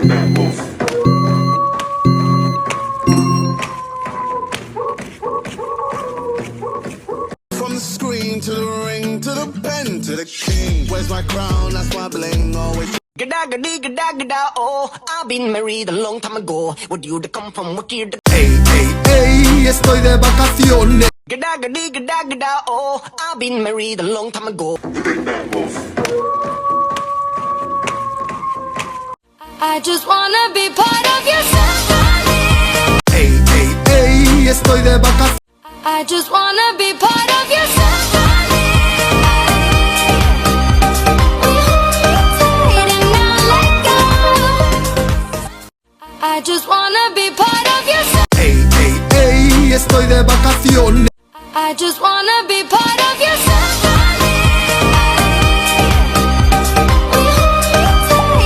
From the screen to the ring to the pen to the king. Where's my crown? That's my bling. Always. Gada gada gada gada oh, I've been married a long time ago. Would you come from what year? Ey, ey, ey, estoy de vacaciones. Gada gada gada gada oh, I've been married a long time ago. I just wanna be part of your symphony. Ey, ey, ey, estoy de vacaciones. I just wanna be part of your symphony. We hold me tight and not let go. I just wanna be part of your symphony. Ey, ey, ey, estoy de vacaciones. I just wanna be part of your symphony.